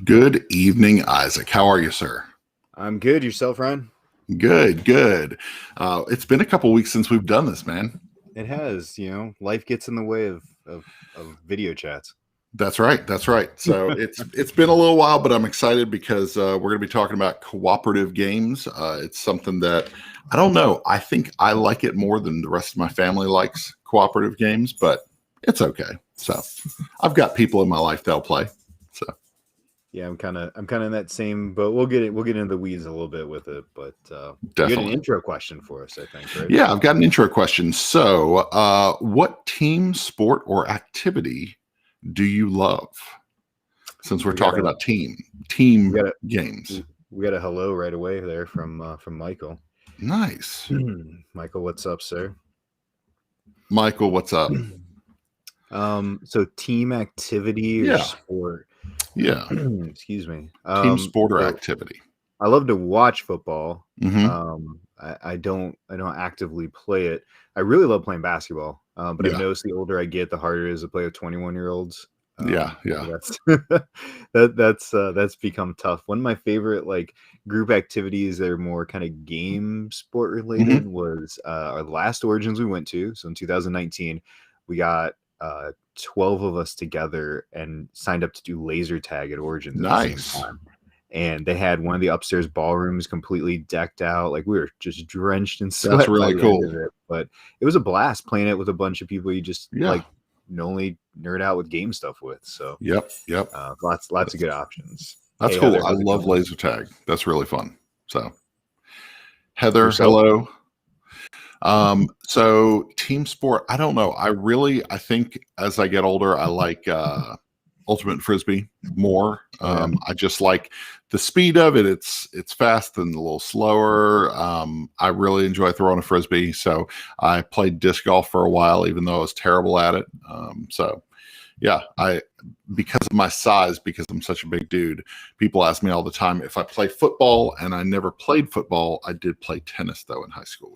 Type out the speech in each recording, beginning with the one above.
Good evening, Isaac. How are you, sir? I'm good. Yourself, Ryan? Good, good. It's been a couple weeks since we've done this, man. It has, life gets in the way of video chats. That's right. That's right. So it's been a little while, but I'm excited because we're going to be talking about cooperative games. It's something that I don't know. I think I like it more than the rest of my family likes cooperative games, but it's okay. So I've got people in my life that'll play. So. Yeah, I'm kind of in that same boat. We'll get into the weeds a little bit with it, but you had an intro question for us, I think, right? Yeah, I've got an intro question. So, what team, sport, or activity do you love? Since we're talking about team games, we got a hello right away there from Michael. Nice, Michael. What's up, sir? Michael, what's up? So team activity or sport. Yeah. Excuse me. Team sport or activity. I love to watch football. Mm-hmm. I don't actively play it. I really love playing basketball. But I notice the older I get, the harder it is to play with 21-year-olds. Yeah. That's become tough. One of my favorite group activities that are more kind of game sport related was our last Origins we went to. So in 2019, we got 12 of us together and signed up to do laser tag at Origins. Nice. At the same time. And they had one of the upstairs ballrooms completely decked out. Like we were just drenched in sweat. That's really cool. But it was a blast playing it with a bunch of people you just only nerd out with game stuff with. So yep. Lots of good options. That's cool. Heather, I love laser tag. That's really fun. So Heather, hello. So team sport, I don't know. I think as I get older, I like ultimate frisbee more. I just like the speed of it. It's fast and a little slower. I really enjoy throwing a frisbee. So I played disc golf for a while, even though I was terrible at it. Because of my size, because I'm such a big dude, people ask me all the time if I play football, and I never played football. I did play tennis though in high school,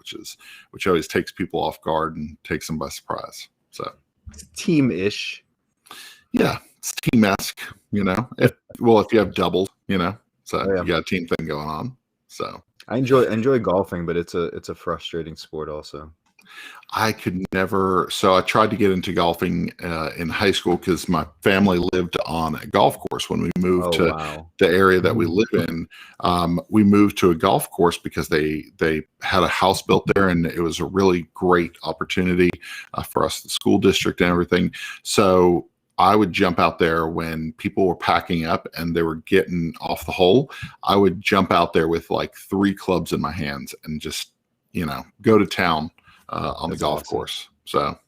which always takes people off guard and takes them by surprise. So it's team-ish. Yeah, it's team-esque, if you have doubles, so you got a team thing going on. So I enjoy golfing, but it's a frustrating sport also. I could never. So I tried to get into golfing in high school because my family lived on a golf course. When we moved to the area that we live in, we moved to a golf course because they had a house built there, and it was a really great opportunity for us, the school district and everything. So I would jump out there when people were packing up and they were getting off the hole. I would jump out there with like 3 clubs in my hands and just, go to town on the golf course. So,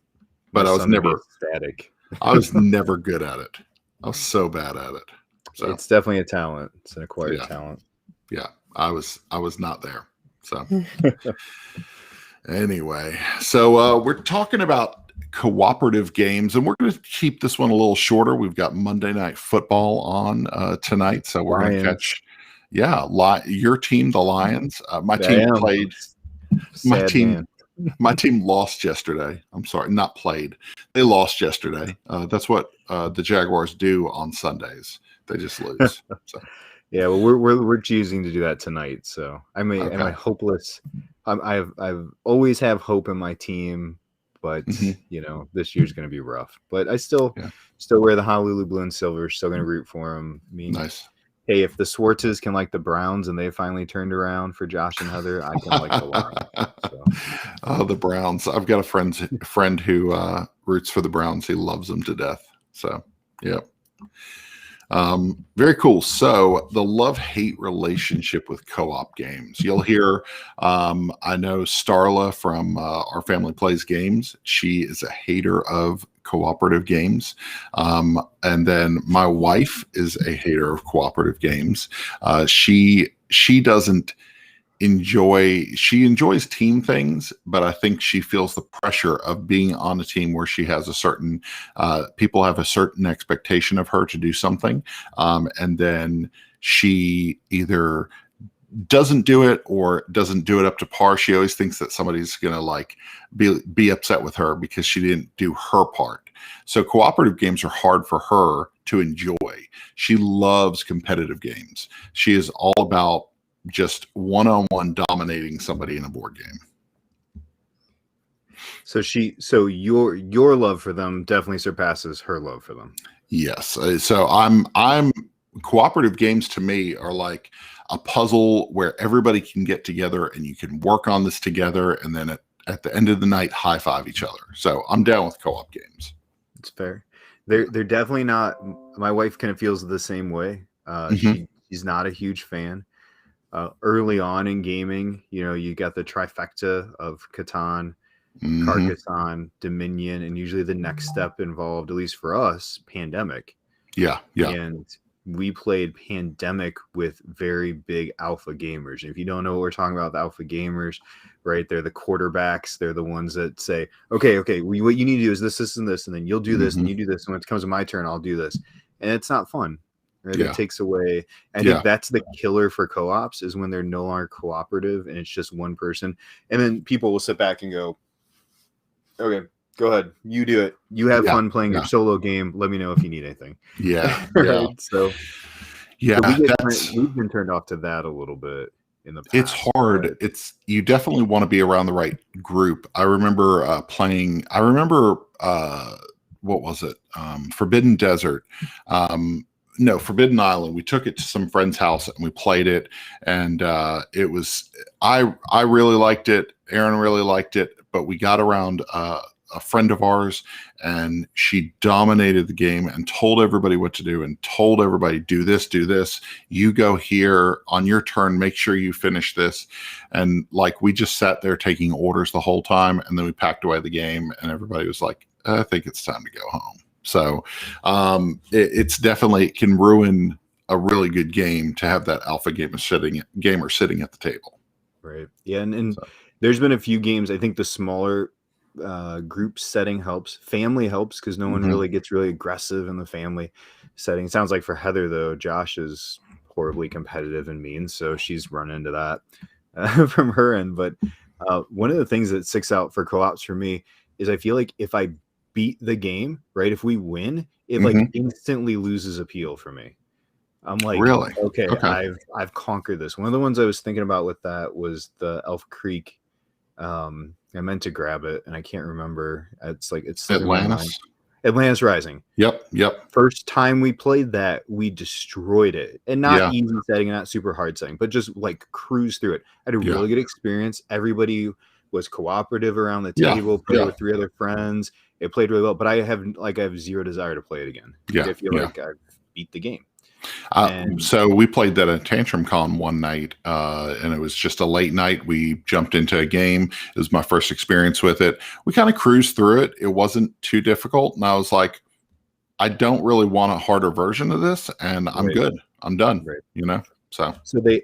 but I was never static. I was never good at it. I was so bad at it. So it's definitely a talent. It's an acquired talent. Yeah. I was not there. So anyway, so we're talking about cooperative games, and we're going to keep this one a little shorter. We've got Monday Night Football on tonight, so we're going to catch your team, the Lions. My team played. My team lost yesterday. I'm sorry, not played. They lost yesterday. That's what the Jaguars do on Sundays. They just lose. So. Yeah, well, we're choosing to do that tonight. So am I hopeless? I've always have hope in my team, but this year's going to be rough. But I still wear the Honolulu blue and silver. Still going to root for them. Nice. Hey, if the Swartzes can like the Browns and they finally turned around for Josh and Heather, I can like the Lions. So. Oh, the Browns! I've got a friend who roots for the Browns. He loves them to death. So, yeah. Very cool. So the love-hate relationship with co-op games. You'll hear, I know Starla from Our Family Plays Games. She is a hater of cooperative games. And then my wife is a hater of cooperative games. She doesn't she enjoys team things, but I think she feels the pressure of being on a team where she has a certain people have a certain expectation of her to do something, and then she either doesn't do it or doesn't do it up to par. She always thinks that somebody's gonna be upset with her because she didn't do her part. So cooperative games are hard for her to enjoy. She loves competitive games. She is all about just one-on-one dominating somebody in a board game. So your love for them definitely surpasses her love for them. Yes. So I'm cooperative games to me are like a puzzle where everybody can get together and you can work on this together, and then at the end of the night, high five each other. So I'm down with co-op games. It's fair. They're definitely not. My wife kind of feels the same way. She's not a huge fan. Early on in gaming, you got the trifecta of Catan, Carcassonne, Dominion, and usually the next step involved, at least for us, Pandemic. Yeah. And we played Pandemic with very big alpha gamers. And if you don't know what we're talking about, the alpha gamers, right? They're the quarterbacks. They're the ones that say, okay, what you need to do is this, and this, and then you'll do this, and you do this. And when it comes to my turn, I'll do this. And it's not fun. Right? Yeah. It takes away. I think that's the killer for co-ops, is when they're no longer cooperative and it's just one person. And then people will sit back and go, okay, go ahead. You do it. You have fun playing your solo game. Let me know if you need anything. Yeah. Right? So we've been turned off to that a little bit in the past. It's hard. But you definitely want to be around the right group. I remember what was it? Forbidden Desert. No, Forbidden Island. We took it to some friend's house and we played it, and it was I really liked it. Aaron really liked it, but we got around a friend of ours, and she dominated the game and told everybody what to do and told everybody, do this, you go here on your turn, make sure you finish this. And like, we just sat there taking orders the whole time, and then we packed away the game and everybody was like, I think it's time to go home. So it's definitely, it can ruin a really good game to have that alpha gamer sitting at the table. Right. Yeah. And there's been a few games. I think the smaller group setting helps. Family helps, because no one really gets really aggressive in the family setting. It sounds like for Heather, though, Josh is horribly competitive and mean, so she's run into that from her end. But one of the things that sticks out for co-ops for me is I feel like if I beat the game, right, if we win, it like instantly loses appeal for me. I'm like, really? Okay. I've conquered this. One of the ones I was thinking about with that was the Elf Creek. I meant to grab it and I can't remember. It's Atlantis Rising. Yep. First time we played that, we destroyed it. And not easy setting and not super hard setting, but just like cruise through it. I had a really good experience. Everybody was cooperative around the table, played with 3 other friends. It played really well, but I have zero desire to play it again. I feel like I beat the game. So we played that at Tantrum Con one night, and it was just a late night. We jumped into a game. It was my first experience with it. We kind of cruised through it. It wasn't too difficult, and I was like, I don't really want a harder version of this, and I'm good. I'm done. Right. So they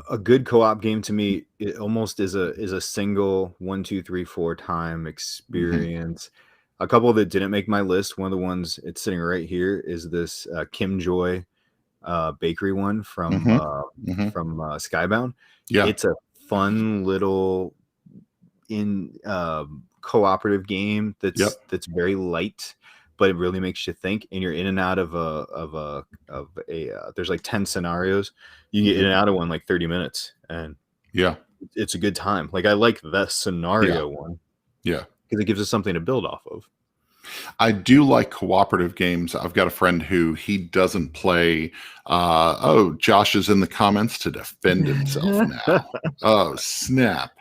a good co-op game to me, it almost is a single 1, 2, 3, 4 time experience. A couple that didn't make my list. One of the ones, it's sitting right here, is this Kim Joy bakery one from Skybound. It's a fun little cooperative game that's very light, but it really makes you think, and you're in and out of a there's like 10 scenarios. You get in and out of one like 30 minutes, and it's a good time. Like, I like the scenario one because it gives us something to build off of. I do like cooperative games. I've got a friend who he doesn't play. Josh is in the comments to defend himself now. Oh, snap.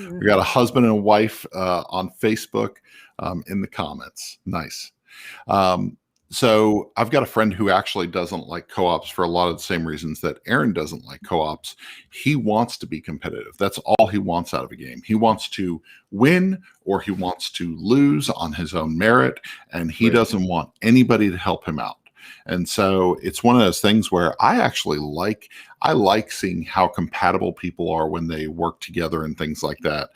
We got a husband and a wife on Facebook in the comments. Nice. So I've got a friend who actually doesn't like co-ops for a lot of the same reasons that Aaron doesn't like co-ops. He wants to be competitive. That's all he wants out of a game. He wants to win, or he wants to lose on his own merit, and he doesn't want anybody to help him out. And so it's one of those things where I actually like seeing how compatible people are when they work together and things like that.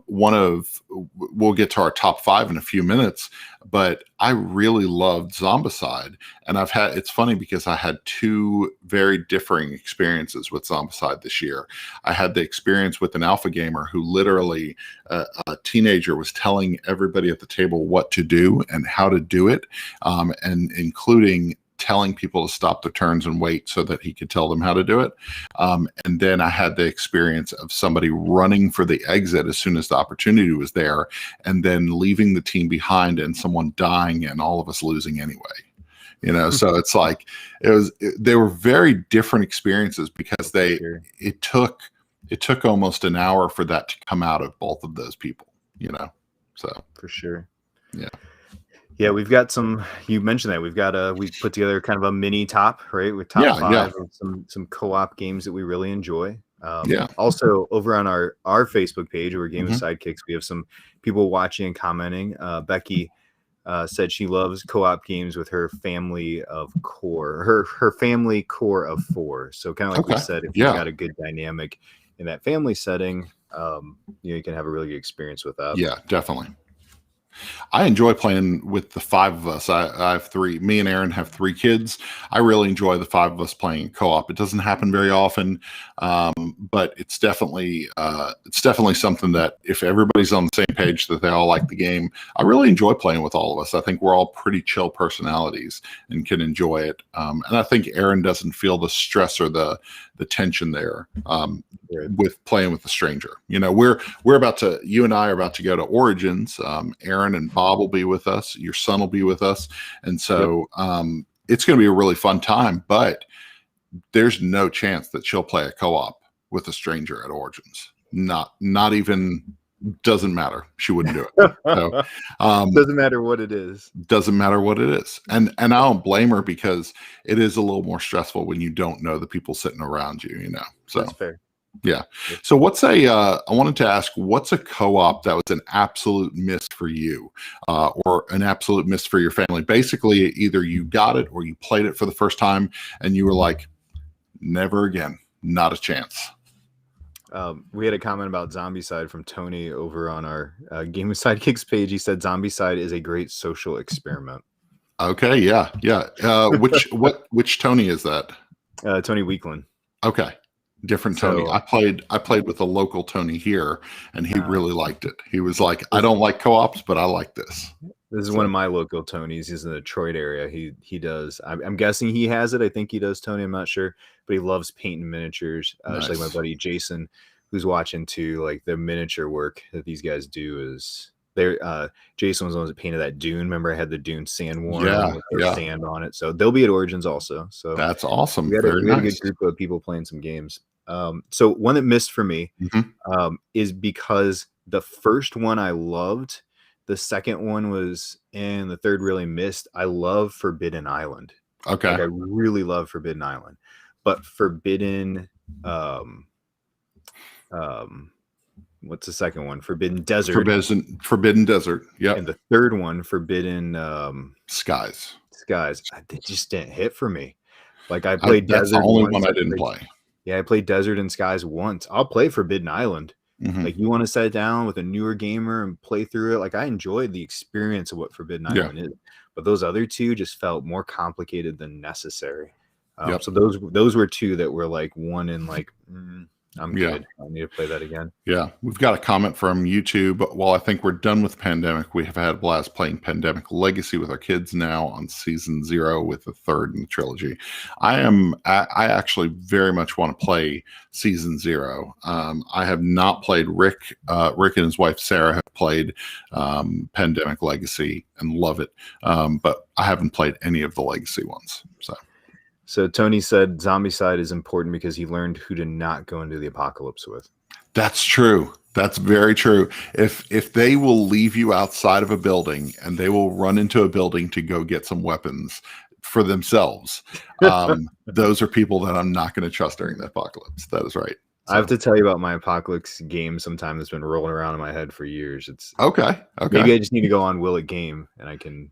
We'll get to our top 5 in a few minutes, but I really loved Zombicide. And it's funny because I had 2 very differing experiences with Zombicide this year. I had the experience with an alpha gamer who literally, a teenager, was telling everybody at the table what to do and how to do it, and including telling people to stop their turns and wait so that he could tell them how to do it. And then I had the experience of somebody running for the exit as soon as the opportunity was there, and then leaving the team behind and someone dying and all of us losing anyway. So it's like they were very different experiences because it took almost an hour for that to come out of both of those people, so for sure. Yeah, we've got you mentioned that we've put together kind of a mini top, right, with top 5 of some co-op games that we really enjoy. Also over on our Facebook page, or Game of Sidekicks, we have some people watching and commenting. Becky said she loves co-op games with her family of her family core of 4. So kind of like we said, if you've got a good dynamic in that family setting, you can have a really good experience with that. Yeah, definitely. I enjoy playing with the 5 of us. I have 3. Me and Aaron have 3 kids. I really enjoy the 5 of us playing co-op. It doesn't happen very often, but it's definitely something that if everybody's on the same page that they all like the game, I really enjoy playing with all of us. I think we're all pretty chill personalities and can enjoy it. And I think Aaron doesn't feel the stress or the tension there with playing with a stranger. You and I are about to go to Origins. Aaron and Bob will be with us. Your son will be with us. And so it's going to be a really fun time, but there's no chance that she'll play a co-op with a stranger at Origins. Not even, doesn't matter. She wouldn't do it. So, doesn't matter what it is. Doesn't matter what it is. And I don't blame her, because it is a little more stressful when you don't know the people sitting around you, So that's fair. Yeah. So I wanted to ask, what's a co-op that was an absolute miss for you, or an absolute miss for your family? Basically, either you got it or you played it for the first time and you were like, never again, not a chance. We had a comment about Zombicide from Tony over on our Game of Sidekicks page. He said Zombicide is a great social experiment. Okay. Yeah. Which Tony is that? Tony Weekland. Okay. Different Tony. So, I played with a local Tony here, and he really liked it. He was like, I don't like co-ops, but I like this. This is one of my local Tonys. He's in the Detroit area. He does. I'm guessing he has it. I think he does, Tony. I'm not sure, but he loves painting miniatures. Nice. Just like my buddy Jason, who's watching too. Like the miniature work that these guys do is there. Jason was the one that painted that Dune. Remember, I had the Dune sand worn with sand on it. So they'll be at Origins also. So that's awesome. We had a good group of people playing some games. So one that missed for me is because the first one I loved. The second one was, and the third really missed. I love Forbidden Island. Okay. I really love Forbidden Island, but Forbidden, what's the second one? Forbidden Desert. Forbidden Desert. Yeah. And the third one, Forbidden Skies. They just didn't hit for me. Like I played Desert. That's the only one I didn't play. Yeah, I played Desert and Skies once. I'll play Forbidden Island. Like you want to sit down with a newer gamer and play through it. Like I enjoyed the experience of what Forbidden Island is, but those other two just felt more complicated than necessary. So those were 2 that were like one in like, I'm good. I need to play that again. Yeah. We've got a comment from YouTube. While I think we're done with Pandemic, we have had a blast playing Pandemic Legacy with our kids now on season 0 with the 3rd in the trilogy. I actually very much want to play season 0. I have not played Rick and his wife Sarah have played Pandemic Legacy and love it. But I haven't played any of the Legacy ones. So Tony said Zombicide is important because he learned who to not go into the apocalypse with. That's true. That's very true. If they will leave you outside of a building and they will run into a building to go get some weapons for themselves, those are people that I'm not going to trust during the apocalypse. That is right. So. I have to tell you about my apocalypse game sometime that's been rolling around in my head for years. It's okay. Maybe I just need to go on Will It Game and I can,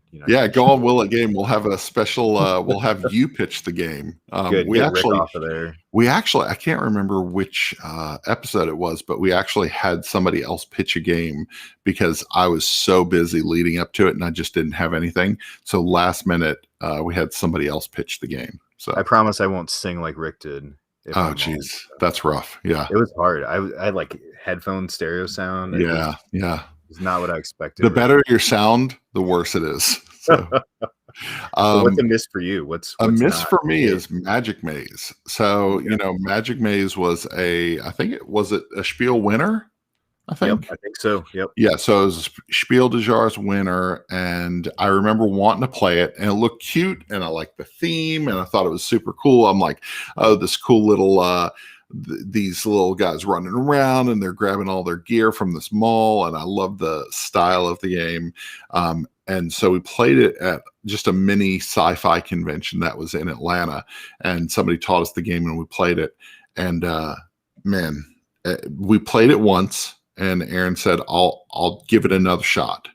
go on Will It Game. We'll have a special, we'll have you pitch the game. Good. We actually, off of there. I can't remember which episode it was, but we actually had somebody else pitch a game because I was so busy leading up to it and I just didn't have anything. So last minute, we had somebody else pitch the game. So I promise I won't sing like Rick did. Oh geez, that's rough. Yeah, it was hard. I had like headphone stereo sound. Yeah. It's not what I expected. The better your sound, the worse it is. So. So what's a miss for you? What's a miss not for me is Magic Maze. So, Magic Maze was I think it was a Spiel winner, I think. Yep, I think so. Yep. Yeah, so it was a Spiel des Jahres winner, and I remember wanting to play it, and it looked cute, and I liked the theme, and I thought it was super cool. I'm like, oh, this cool little these little guys running around, and they're grabbing all their gear from this mall, and I love the style of the game. And so we played it at just a mini sci-fi convention that was in Atlanta, and somebody taught us the game, and we played it. And man, we played it once, and Erin said, "I'll give it another shot."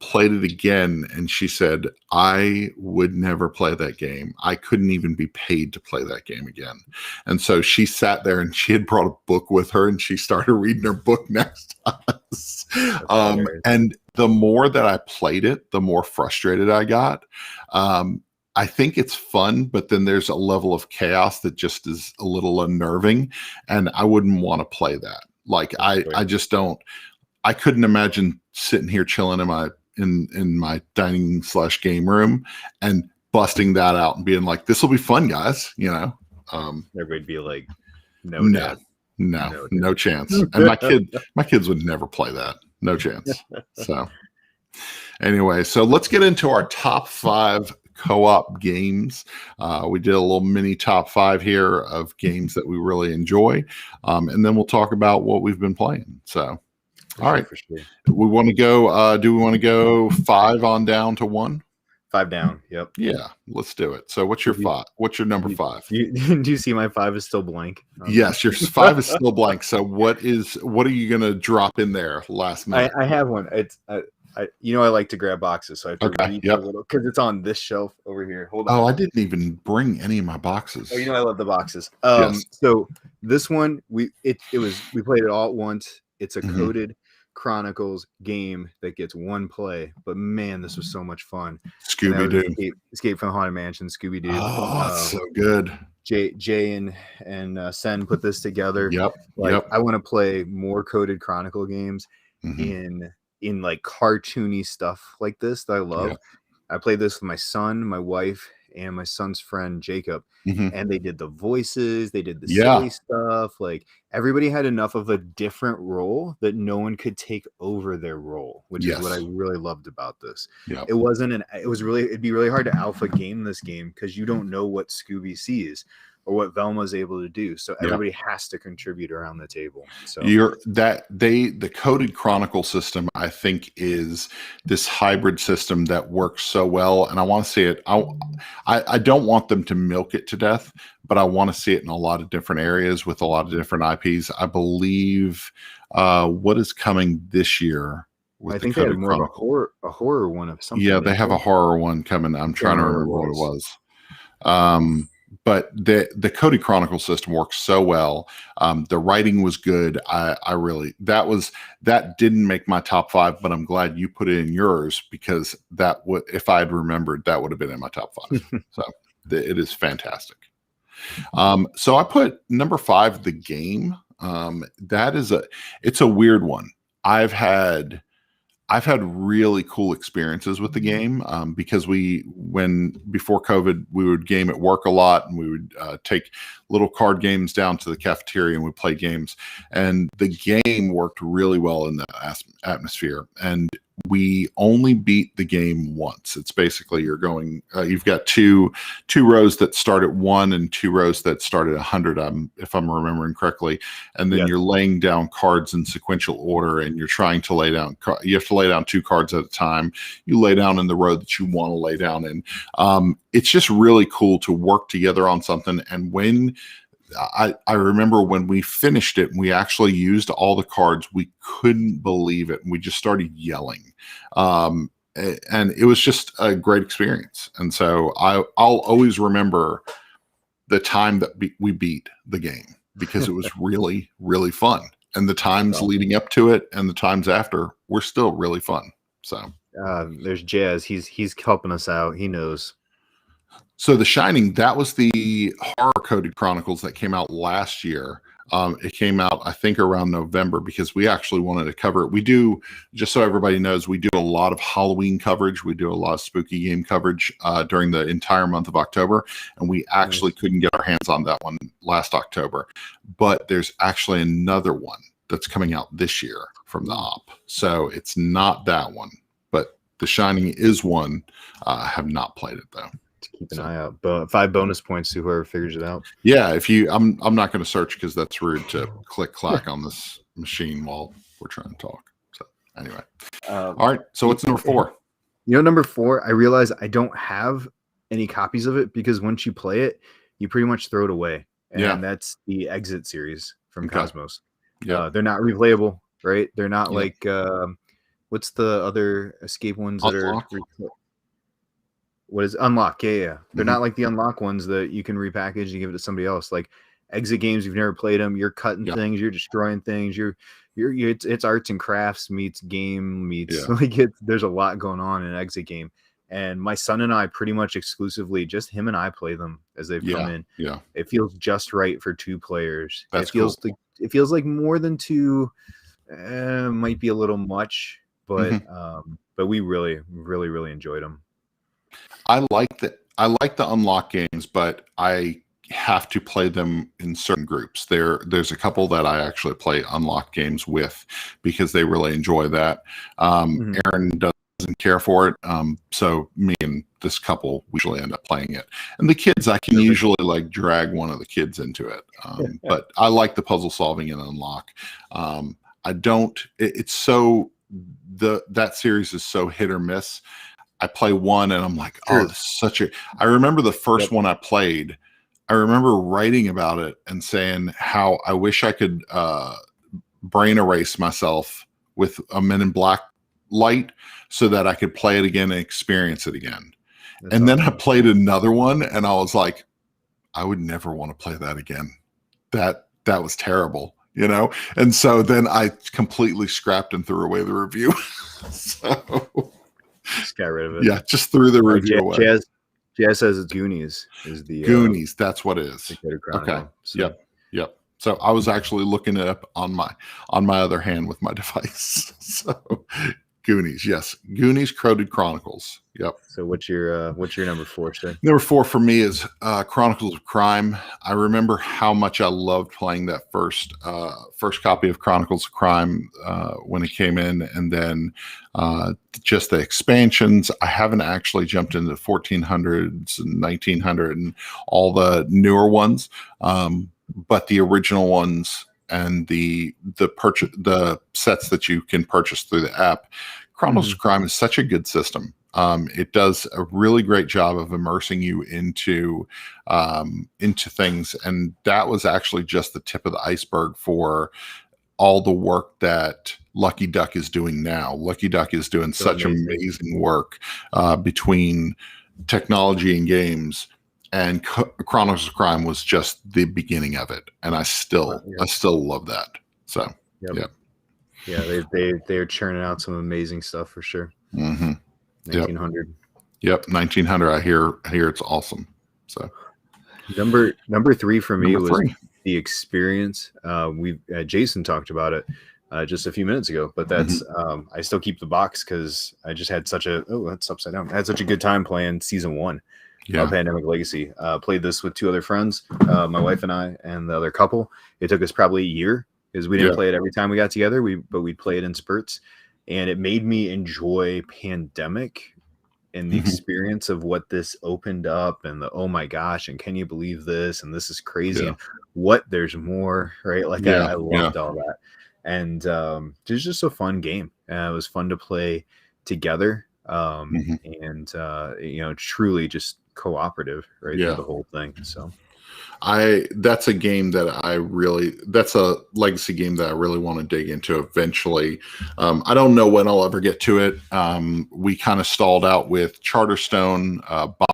Played it again, and she said, I would never play that game. I couldn't even be paid to play that game again. And so she sat there, and she had brought a book with her, and she started reading her book next to us. And the more that I played it, the more frustrated I got. I think it's fun, but then there's a level of chaos that just is a little unnerving, and I wouldn't want to play that. Like I just don't. I couldn't imagine sitting here chilling in my dining / game room and busting that out and being like, "This will be fun, guys." Everybody'd be like, no chance. And my kids would never play that. No chance. So anyway, so let's get into our top 5 co-op games. We did a little mini top 5 here of games that we really enjoy, and then we'll talk about what we've been playing. So. All right. For sure. We want to go. Do we want to go 5 on down to 1? 5 down. Yep. Yeah. Let's do it. So, what's your 5? What's your number 5? Do you see my 5 is still blank? Yes, your 5 is still blank. So, what are you going to drop in there last minute? I have one. It's I like to grab boxes, so I have to read a little because it's on this shelf over here. Hold on. Oh, I didn't even bring any of my boxes. Oh, I love the boxes. Yes. So this one we played it all at once. It's a coded Chronicles game that gets 1 play, but man, this was so much fun. Scooby-Doo. Escape from the Haunted Mansion, Scooby-Doo. Oh, so good. Jay and Sen put this together. Yep. I want to play more coded Chronicle games in like cartoony stuff like this that I love. Yep. I played this with my son, my wife, and my son's friend Jacob, and they did the voices, they did the silly stuff. Like everybody had enough of a different role that no one could take over their role, which is what I really loved about this. Yep. It'd be really hard to alpha game this game because you don't know what Scooby sees or what Velma's able to do. So everybody has to contribute around the table. So the coded Chronicle system, I think, is this hybrid system that works so well. And I want to see it. I don't want them to milk it to death, but I want to see it in a lot of different areas with a lot of different IPs. I believe what is coming this year. I think they had more of a horror one of something. Yeah, they have a horror one coming. I'm trying to remember what it was. But the Coded Chronicle system works so well. The writing was good. That didn't make my top 5, but I'm glad you put it in yours because if I had remembered, that would have been in my top 5. So it is fantastic. So I put number 5, the game. It's a weird one. I've had really cool experiences with the game because before COVID, we would game at work a lot, and we would take little card games down to the cafeteria and we'd play games. And the game worked really well in that atmosphere. And we only beat the game once. It's basically you've got two rows that start at 1 and 2 rows that start at 100, if I'm remembering correctly. And then you're laying down cards in sequential order, and you're trying to lay down. You have to lay down 2 cards at a time. You lay down in the row that you want to lay down in. It's just really cool to work together on something. And when I remember when we finished it and we actually used all the cards, we couldn't believe it. And we just started yelling. And it was just a great experience. And so I'll always remember the time that we beat the game because it was really, really fun. And the times leading up to it and the times after were still really fun. So there's Jazz. He's helping us out. He knows. So The Shining, that was the horror coded Chronicles that came out last year. It came out, I think, around November because we actually wanted to cover it. We do, just so everybody knows, we do a lot of Halloween coverage. We do a lot of spooky game coverage during the entire month of October, and we actually couldn't get our hands on that one last October. But there's actually another one that's coming out this year from the op. So it's not that one, but The Shining is one. I have not played it though. Keep an eye out. 5 bonus points to whoever figures it out. Yeah, if you, I'm not going to search because that's rude to click clack on this machine while we're trying to talk. So anyway, all right. So what's number 4? Number 4. I realize I don't have any copies of it because once you play it, you pretty much throw it away. And that's the Exit series from Cosmos. Yeah, they're not replayable, right? They're not like what's the other escape ones that are? What is Unlock? Yeah. They're not like the Unlock ones that you can repackage and give it to somebody else. Like Exit games, you've never played them. You're cutting things, you're destroying things. It's arts and crafts meets game meets like there's a lot going on in an Exit game. And my son and I pretty much exclusively, just him and I play them as they've come in. Yeah, it feels just right for 2 players. It feels like more than 2. Might be a little much, but we really enjoyed them. I like the Unlock games, but I have to play them in certain groups. There's a couple that I actually play Unlock games with because they really enjoy that. Aaron doesn't care for it, so me and this couple usually end up playing it. And the kids, I can usually like drag one of the kids into it, but I like the puzzle solving in Unlock. I don't. It's so that series is so hit or miss. I play one and I'm like, oh, this is such a. I remember the first one I played. I remember writing about it and saying how I wish I could brain erase myself with a Men in Black light so that I could play it again and experience it again. And then I played another one and I was like, I would never want to play that again. That was terrible, And so then I completely scrapped and threw away the review. So. Just got rid of it. Yeah, just threw the review away. Jazz says it's Goonies. Is the Goonies? That's what it is. Okay. So. Yep. So I was actually looking it up on my other hand with my device. So Goonies, yes, Goonies, Coded Chronicles. Yep. So what's your number 4, sir? Number 4 for me is Chronicles of Crime. I remember how much I loved playing that first copy of Chronicles of Crime when it came in, and then just the expansions. I haven't actually jumped into 1400s and 1900 and all the newer ones, but the original ones and the sets that you can purchase through the app. Chronicles of Crime is such a good system. It does a really great job of immersing you into things, and that was actually just the tip of the iceberg for all the work that Lucky Duck is doing now. Lucky Duck is doing such amazing work between technology and games, and Chronicles of Crime was just the beginning of it, and I still love that. So they're churning out some amazing stuff for sure. 1900. Yep, 1900. I hear it's awesome. So number 3 for me was the experience. Jason talked about it just a few minutes ago, but that's I still keep the box because I just had that's upside down. I had such a good time playing season 1 of Pandemic Legacy. Played this with 2 other friends, my wife and I, and the other couple. It took us probably a year because we didn't play it every time we got together. But we'd play it in spurts. And it made me enjoy Pandemic and the experience of what this opened up, and the oh my gosh, and can you believe this, and this is crazy, and what there's more, right? Like I loved all that, and it was just a fun game. It was fun to play together, and truly just cooperative, right? Through the whole thing. So. That's a game that's a legacy game that I really want to dig into eventually. I don't know when I'll ever get to it. We kind of stalled out with Charterstone.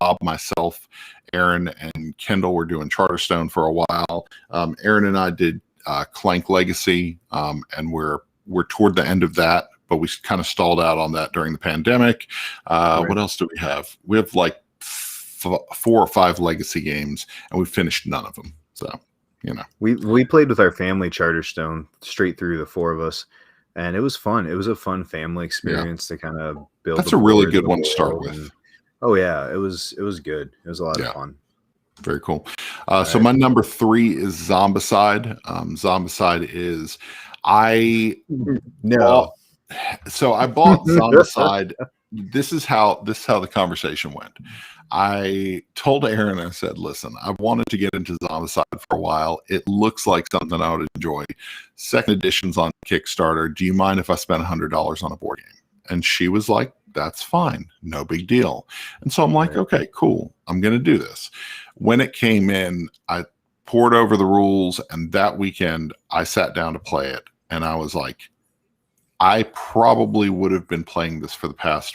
Bob, myself, Aaron, and Kendall were doing Charterstone for a while. Aaron and I did Clank Legacy, and we're toward the end of that, but we kind of stalled out on that during the pandemic. What else do we have? We have like 4 or 5 legacy games, and we finished none of them. So We played with our family Charterstone straight through, the four of us, and it was fun. It was a fun family experience to kind of build. That's a really good one to start with. Oh yeah, it was good. It was a lot of fun. Very cool. So my number 3 is Zombicide. Zombicide is I bought Zombicide. This is how the conversation went. I told Aaron, I said, listen, I wanted to get into Zombicide for a while. It looks like something I would enjoy. Second edition's on Kickstarter. Do you mind if I spend $100 on a board game? And she was like, that's fine. No big deal. And so I'm like, okay, cool. I'm going to do this. When it came in, I poured over the rules, and that weekend I sat down to play it. And I was like, I probably would have been playing this for the past,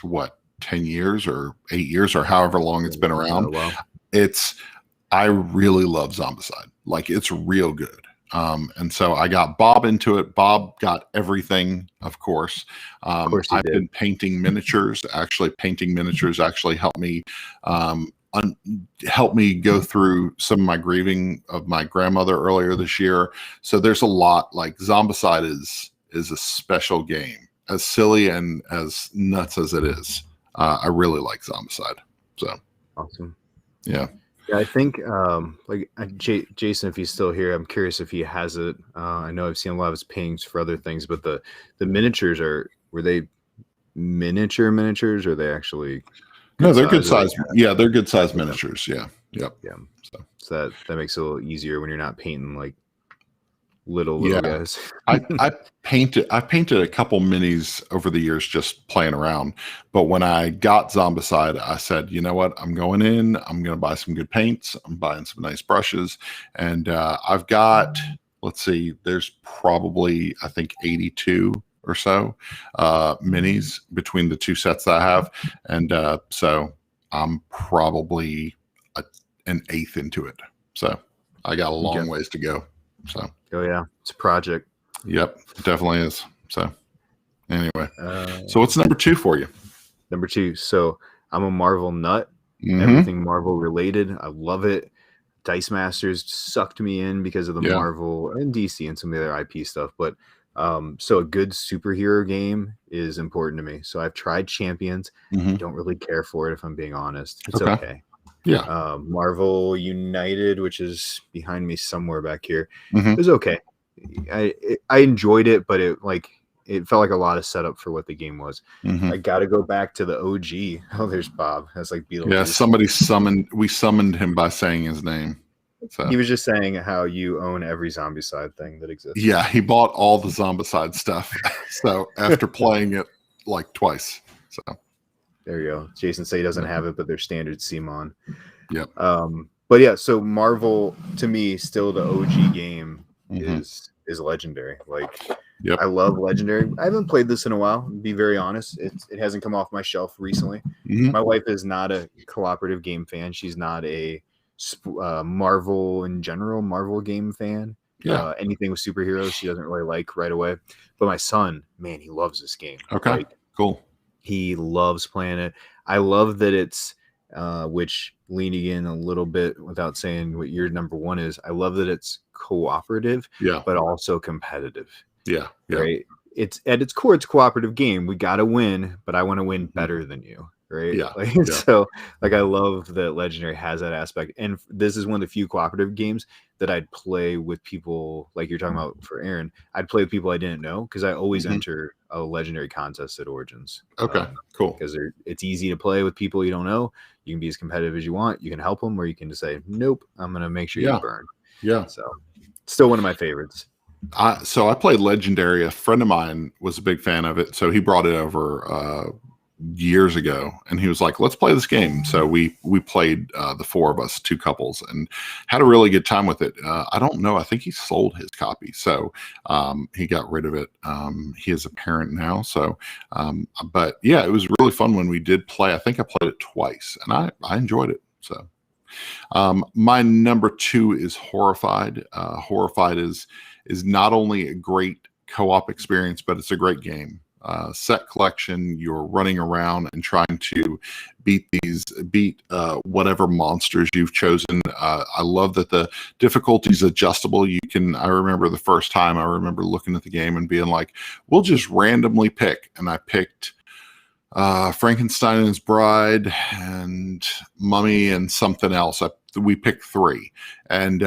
10 years or 8 years or however long it's been around. Wow. I really love Zombicide. Like, it's real good. And so I got Bob into it. Bob got everything, of course. I've been painting miniatures. Actually, painting miniatures actually helped me go through some of my grieving of my grandmother earlier this year. So there's a lot. Like, Zombicide is a special game, as silly and as nuts as it is. I really like Zombicide. So awesome. Yeah. Yeah, I think Jason, if he's still here, I'm curious if he has it. I know I've seen a lot of his paintings for other things, but the miniatures were they miniatures, or are they actually? No, they're good size. Yeah, they're good size miniatures. Yeah. Yep. Yeah. So that makes it a little easier when you're not painting like little guys. I painted a couple minis over the years just playing around. But when I got Zombicide, I said, you know what? I'm going in. I'm going to buy some good paints. I'm buying some nice brushes. And I've got, let's see, there's probably, I think, 82 or so minis between the two sets that I have. And so I'm probably an eighth into it. So I got a long ways to go. So. Oh yeah, it's a project. Yep, it definitely is. So anyway, so what's number 2 for you? Number 2. So I'm a Marvel nut. Everything Marvel related. I love it. Dice Masters sucked me in because of the Marvel and DC and some of the other IP stuff. But so a good superhero game is important to me. So I've tried Champions. I don't really care for it, if I'm being honest. It's okay. Yeah. Marvel United, which is behind me somewhere back here, it was okay. I enjoyed it, but it felt like a lot of setup for what the game was. I got to go back to the OG. Oh, there's Bob. That's like Beetlejuice. Yeah, we summoned him by saying his name. So. He was just saying how you own every Zombicide thing that exists. Yeah, he bought all the Zombicide stuff. So after playing it like twice. So there you go. Jason said he doesn't have it, but they're standard CMON. Yep. But yeah, so Marvel, to me, still the OG game is legendary. Like, I love Legendary. I haven't played this in a while, to be very honest. It hasn't come off my shelf recently. My wife is not a cooperative game fan. She's not a Marvel in general, Marvel game fan. Anything with superheroes, she doesn't really like right away. But my son, man, he loves this game. Okay, cool. He loves playing it. I love that it's which, leaning in a little bit without saying what your number 1 is, I love that it's cooperative, but also competitive. Yeah. Right. It's at its core, it's a cooperative game. We got to win, but I want to win better than you. Right. Yeah. So I love that Legendary has that aspect. And this is one of the few cooperative games that I'd play with people, like you're talking about for Aaron. I'd play with people I didn't know, because I always enter a Legendary contest at Origins. Okay, cool. Because it's easy to play with people you don't know. You can be as competitive as you want. You can help them, or you can just say, nope, I'm going to make sure you burn. Yeah. So still one of my favorites. So I played Legendary. A friend of mine was a big fan of it. So he brought it over years ago, and he was like, let's play this game. So we played the 4 of us, 2 couples, and had a really good time with it. I don't know, I think he sold his copy, so he got rid of it. He is a parent now, so but yeah, it was really fun when we did play. I think I played it twice, and I enjoyed it. So my number 2 is Horrified. Horrified is not only a great co-op experience, but it's a great game. set collection. You're running around and trying to beat whatever monsters you've chosen. I love that the difficulty is adjustable. I remember the first time I remember looking at the game and being like, we'll just randomly pick. And I picked Frankenstein and His Bride and Mummy and something else. We picked 3. And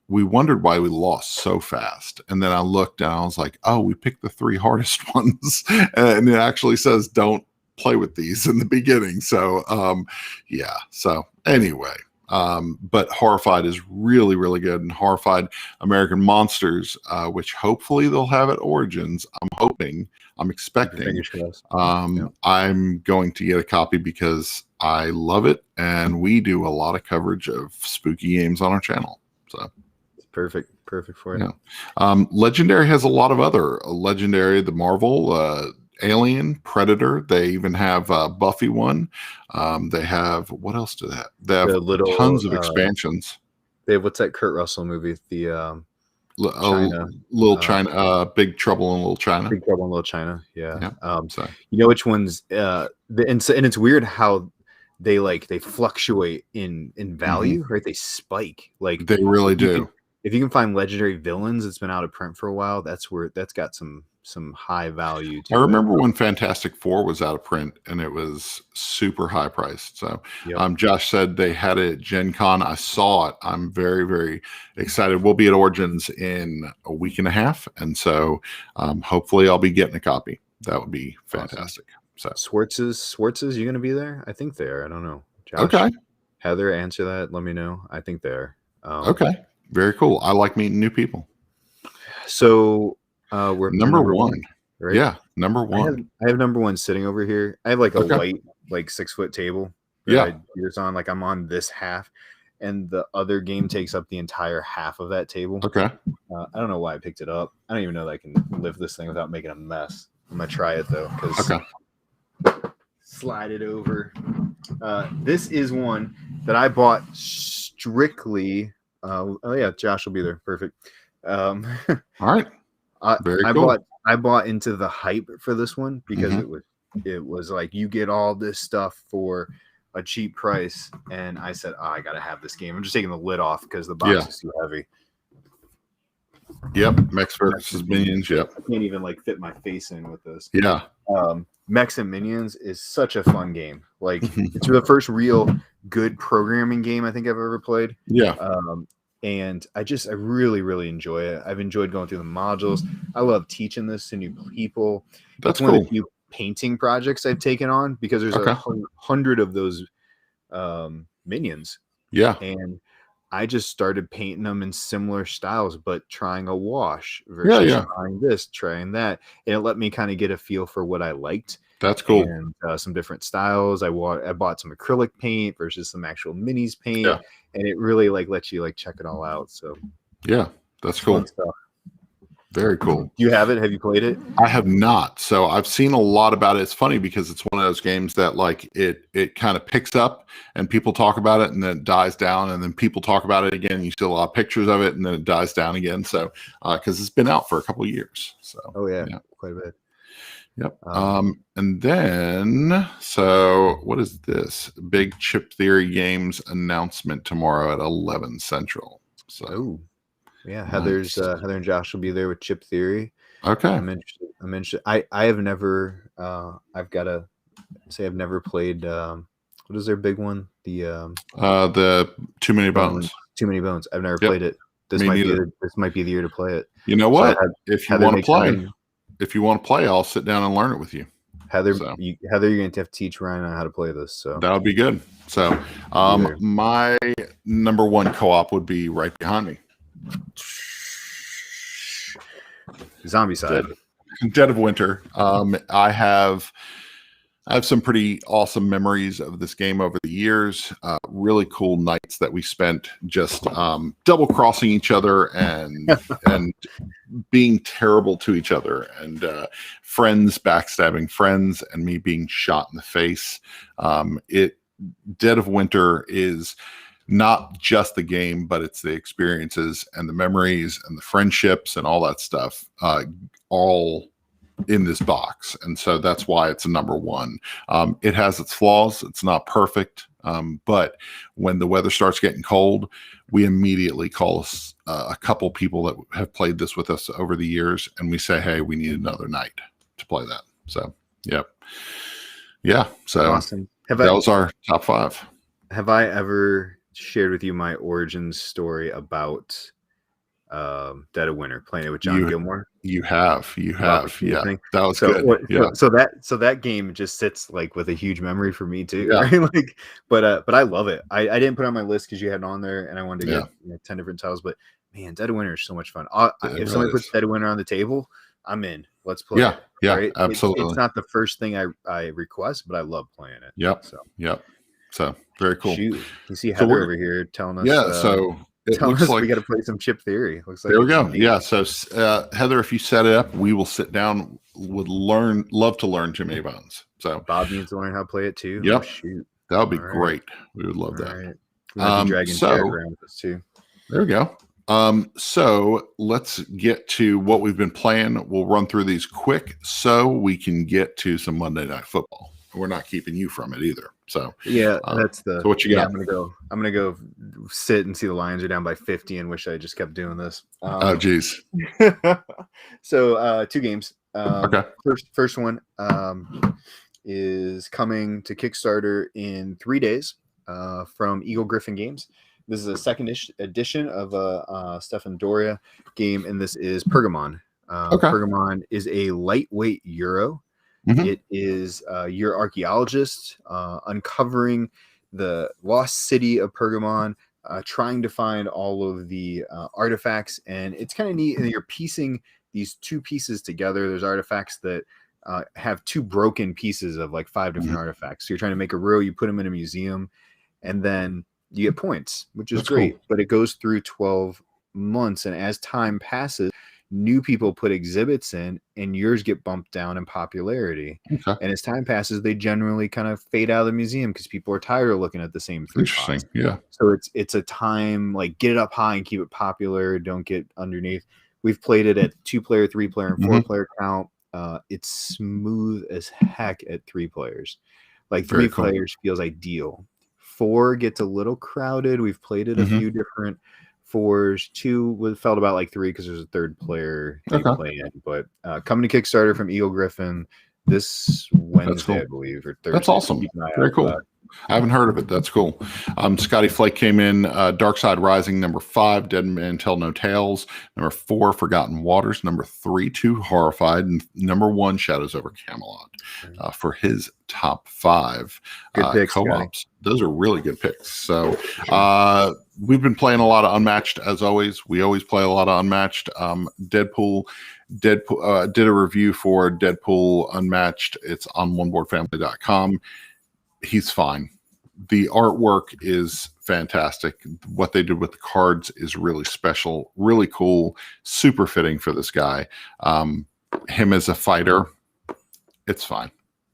we wondered why we lost so fast. And then I looked and I was like, oh, we picked the 3 hardest ones. And it actually says, don't play with these in the beginning. So, yeah. So anyway, but Horrified is really, really good. And Horrified American Monsters, which hopefully they'll have at Origins. I'm expecting. Yeah. I'm going to get a copy because I love it. And we do a lot of coverage of spooky games on our channel. So. Perfect for it. Yeah. Legendary has a lot of other Legendary, the Marvel, Alien, Predator. They even have Buffy one. They have, what else do they have? They have tons of expansions. They have, what's that Kurt Russell movie? The China, Big Trouble in Little China. Big Trouble in Little China. Yeah. So. You know which ones? And it's weird how they fluctuate in value, right? They spike. Like they really do. If you can find Legendary Villains, it's been out of print for a while. That's got some high value to I remember when Fantastic Four was out of print and it was super high priced. So yep. Josh said they had it at Gen Con. I saw it. I'm very, very excited. We'll be at Origins in a week and a half. And so hopefully I'll be getting a copy. That would be fantastic. Awesome. So Swartz's, you going to be there? I think they are. I don't know. Josh, okay. Heather, answer that. Let me know. I think they are. Okay. Very cool. I like meeting new people. So we're number one, right? Yeah, number one. I have number one sitting over here. I have like a white, 6-foot table. Yeah, it's on. Like I'm on this half, and the other game takes up the entire half of that table. Okay. I don't know why I picked it up. I don't even know that I can lift this thing without making a mess. I'm gonna try it though. Slide it over. This is one that I bought strictly. Oh yeah, Josh will be there. Perfect. All right. Very cool. I bought into the hype for this one because it was like you get all this stuff for a cheap price, and I said, I gotta have this game. I'm just taking the lid off because the box is too heavy. Yep, Mechs versus Minions. Yep. I can't even fit my face in with this. Yeah. Mechs and Minions is such a fun game. It's the first real good programming game I think I've ever played. Yeah. And I really, really enjoy it. I've enjoyed going through the modules. I love teaching this to new people. That's one cool. of the few painting projects I've taken on because there's 100 of those minions. Yeah. And I just started painting them in similar styles, but trying a wash versus trying this, trying that. And it let me kind of get a feel for what I liked. That's cool. And some different styles. I bought some acrylic paint versus some actual minis paint. Yeah. And it really lets you check it all out. So yeah, that's cool. Very cool. Do you have it? Have you played it? I have not. So I've seen a lot about it. It's funny because it's one of those games that it kind of picks up and people talk about it and then it dies down and then people talk about it again. You see a lot of pictures of it and then it dies down again. So because it's been out for a couple of years. So quite a bit. Yep. And then, so what is this? Big Chip Theory Games announcement tomorrow at 11 Central. So, yeah, Heather and Josh will be there with Chip Theory. Okay. I'm interested. I have never. I've got to say I've never played. What is their big one? The Too Many Bones. Too Many Bones. I've never played it. This might be the year to play it. You know what? If you want to play. If you want to play, I'll sit down and learn it with you. Heather, you're going to have to teach Ryan on how to play this. So that would be good. So my number one co-op would be right behind me. Zombie side. Dead of Winter. I have some pretty awesome memories of this game over the years. Really cool nights that we spent just double crossing each other and being terrible to each other, and friends backstabbing friends, and me being shot in the face. Dead of Winter is not just the game, but it's the experiences and the memories and the friendships and all that stuff. All in this box, and so that's why it's a number one. It has its flaws. It's not perfect, but when the weather starts getting cold, we immediately call a couple people that have played this with us over the years, and we say, hey, we need another night to play that. So yeah, so awesome. That was our top 5. Have I ever shared with you my origin story about Dead of Winter, playing it with John Gilmore? You have, yeah. Thing. That was good. So that game just sits like with a huge memory for me too. Yeah. Right? Like, but I love it. I didn't put it on my list because you had it on there, and I wanted to get 10 different titles. But man, Dead of Winter is so much fun. If somebody puts Dead of Winter on the table, I'm in. Let's play. Yeah, right? Absolutely. It's not the first thing I request, but I love playing it. Yep. So very cool. Shoot. You see Heather over here telling us. Yeah. So it looks like we got to play some Chip Theory. Looks like there we go. Yeah. So Heather, if you set it up, we will sit down. Would love to learn Jimmy Bones. So Bob needs to learn how to play it too. Yep. Oh, shoot. That would be great. We would love that. Right. Dragon around with us too. There we go. So let's get to what we've been playing. We'll run through these quick so we can get to some Monday Night Football. We're not keeping you from it either. So that's the. So what you got? I'm gonna go sit and see the Lions are down by 50 and wish I just kept doing this. Oh geez. So 2 games. Okay. First one is coming to Kickstarter in 3 days from Eagle Griffin Games. This is a second edition of a Stefan Doria game, and this is Pergamon. Pergamon is a lightweight Euro. Mm-hmm. It is your archaeologist uncovering the lost city of Pergamon, trying to find all of the artifacts, and it's kind of neat. And you're piecing these 2 pieces together. There's artifacts that have 2 broken pieces of like 5 different artifacts. So you're trying to make a row. You put them in a museum, and then you get points, which is great. Cool. But it goes through 12 months, and as time passes, new people put exhibits in, and yours get bumped down in popularity. Okay. And as time passes, they generally kind of fade out of the museum because people are tired of looking at the same 3 pots. Yeah. So it's a time, like, get it up high and keep it popular. Don't get underneath. We've played it at 2-player, 3-player, and 4-player count. It's smooth as heck at 3 players. Like 3 players feels ideal. 4 gets a little crowded. We've played it a few different 4s. 2 felt about like 3 because there's a 3rd player you play in. But coming to Kickstarter from Eagle Griffin this Wednesday, I believe, or Thursday. That's awesome. Very cool. I haven't heard of it. That's cool. Scotty Flake came in. Dark Side Rising, number 5. Dead Men Tell No Tales. Number 4, Forgotten Waters. Number 3, Too Horrified. And number 1, Shadows Over Camelot. For his top 5 good picks, co-ops. Scotty. Those are really good picks. So we've been playing a lot of Unmatched as always. We always play a lot of Unmatched. Deadpool did a review for Deadpool Unmatched. It's on oneboardfamily.com. He's fine. The artwork is fantastic. What they did with the cards is really special, really cool, super fitting for this guy. Him as a fighter, it's fine.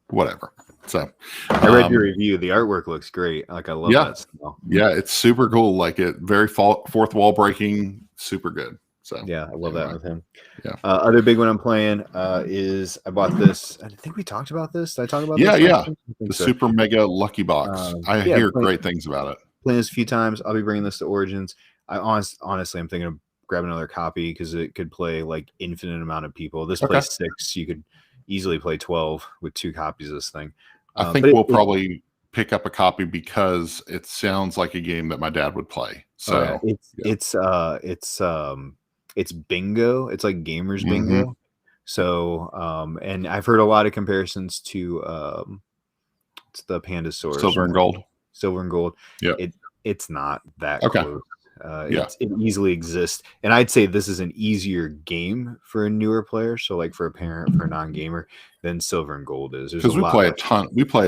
Whatever. So I read your review. The artwork looks great. Like, I love that style. Yeah, it's super cool. Like, it very fourth wall breaking, super good. So yeah, I love that with him. Yeah. Other big one I'm playing is I bought this. I think we talked about this. Did I talk about this? Yeah. The Super Mega Lucky Box. I hear great things about it. Playing this a few times. I'll be bringing this to Origins. I honestly, I'm thinking of grabbing another copy because it could play like infinite amount of people. This plays 6. You could easily play 12 with 2 copies of this thing. I think we'll probably pick up a copy because it sounds like a game that my dad would play. So it's bingo. It's like gamers bingo. So and I've heard a lot of comparisons to it's the Pandasaurus. Silver and Gold. Yeah. It's not that close. It easily exists, and I'd say this is an easier game for a newer player, so like for a parent, for a non-gamer, than Silver and Gold is, because we play a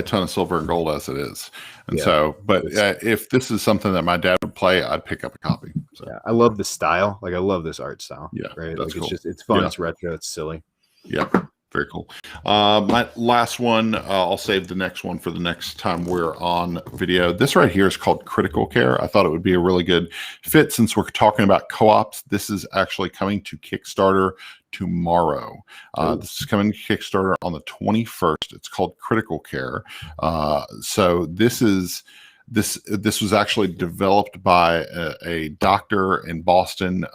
ton of Silver and Gold as it is, and if this is something that my dad would play, I'd pick up a copy. So. Yeah, I love the style. Like, I love this art style. Yeah, right. That's like, cool. It's fun. It's retro. It's silly. Yeah. Very cool. My last one, I'll save the next one for the next time we're on video. This right here is called Critical Care. I thought it would be a really good fit since we're talking about co-ops. This is actually coming to Kickstarter tomorrow. This is coming to Kickstarter on the 21st. It's called Critical Care. So this was actually developed by a doctor in Boston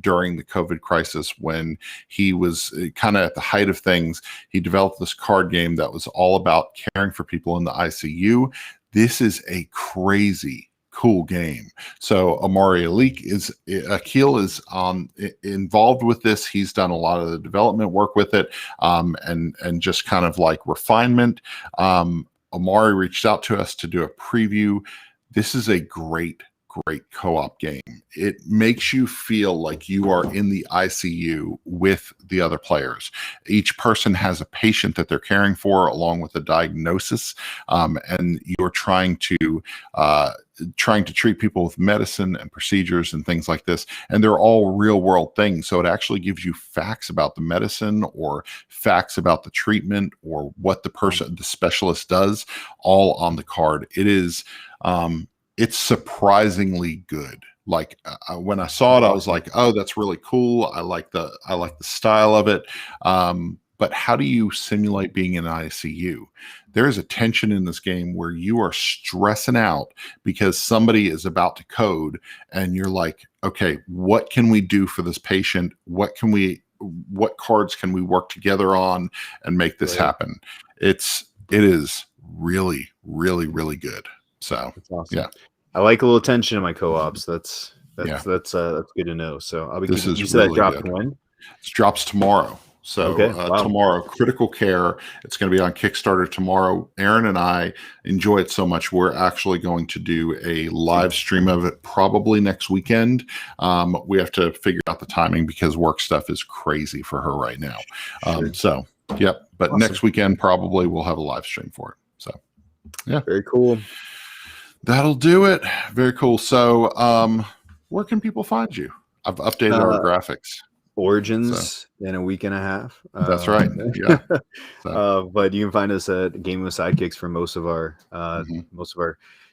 during the COVID crisis when he was kind of at the height of things. He developed this card game that was all about caring for people in the ICU. This is a crazy cool game. So Amari Akil is involved with this. He's done a lot of the development work with it, and just kind of like refinement. Amari reached out to us to do a preview. This is a great co-op game. It makes you feel like you are in the ICU with the other players. Each person has a patient that they're caring for, along with a diagnosis, and you're trying to treat people with medicine and procedures and things like this. And they're all real world things. So it actually gives you facts about the medicine or facts about the treatment or what the specialist does, all on the card. It is, it's surprisingly good. Like when I saw it, I was like, "Oh, that's really cool. I like the style of it." But how do you simulate being in ICU? There is a tension in this game where you are stressing out because somebody is about to code, and you're like, "Okay, what can we do for this patient? What cards can we work together on and make this happen?" It is really, really, really good. So that's awesome. Yeah, I like a little tension in my co-ops. That's good to know. So I'll be. This is you said really that dropped good. when? It drops tomorrow. So tomorrow, Critical Care. It's going to be on Kickstarter tomorrow. Aaron and I enjoy it so much, we're actually going to do a live stream of it probably next weekend. We have to figure out the timing because work stuff is crazy for her right now. So, yep. But awesome. Next weekend, probably we'll have a live stream for it. So, yeah. Very cool. That'll do it. Very cool. So, where can people find you? I've updated our graphics. Origins in a week and a half. That's right. Yeah. But you can find us at Gaming with Sidekicks for most of our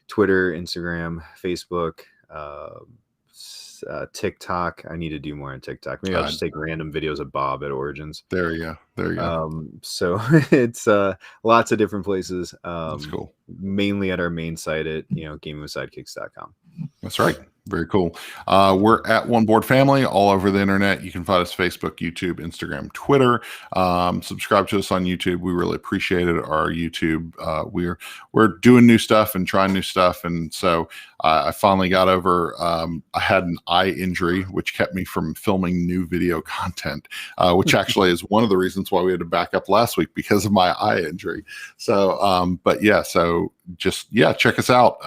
Twitter, Instagram, Facebook, TikTok. I need to do more on TikTok. Maybe I'll just take random videos of Bob at Origins. There you go. So it's lots of different places. That's cool. Mainly at our main site at gamingwithsidekicks.com. That's right. Very cool. We're at One Board Family all over the internet. You can find us Facebook, YouTube, Instagram, Twitter. Subscribe to us on YouTube. We really appreciate it. Our YouTube, we're doing new stuff and trying new stuff. And so I finally got over, I had an eye injury, which kept me from filming new video content, which actually is one of the reasons why we had to back up last week because of my eye injury. So, but yeah, so just, check us out.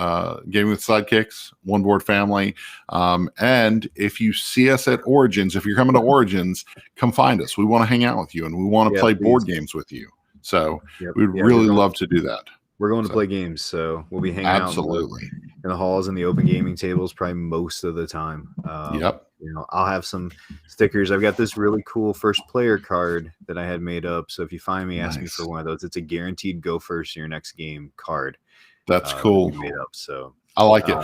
Gaming with Sidekicks, One Board Family. And if you see us at Origins, if you're coming to Origins, come find us. We want to hang out with you and we want to play board games with you. So we'd really love to do that. We're going to play games, so we'll be hanging out in the halls and the open gaming tables probably most of the time. I'll have some stickers. I've got this really cool first player card that I had made up. So if you find me, ask me for one of those. It's a guaranteed go first in your next game card. That's cool. Made up, so I like it.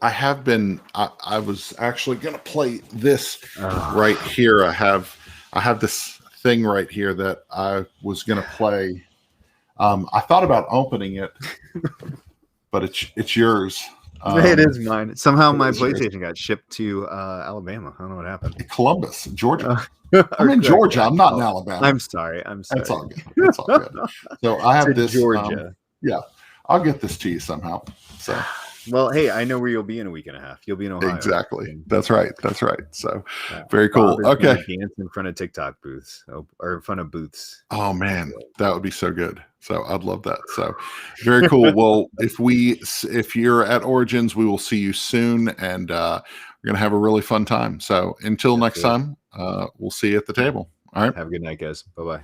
I have been. I was actually going to play this right here. I have this thing right here that I was going to play. I thought about opening it, but it's yours. It is mine. Somehow my PlayStation got shipped to Alabama. I don't know what happened. Columbus, Georgia. I'm in Georgia. I'm not in Alabama. I'm sorry. It's all good. It's all good. So I have this. Georgia. I'll get this to you somehow. So, well, hey, I know where you'll be in a week and a half. You'll be in Ohio. Exactly. That's right. So, very cool. Okay. Dance in front of TikTok booths or in front of booths. Oh man, that would be so good. So I'd love that. So, very cool. Well, if you're at Origins, we will see you soon, and we're gonna have a really fun time. So until next time, we'll see you at the table. All right. Have a good night, guys. Bye-bye.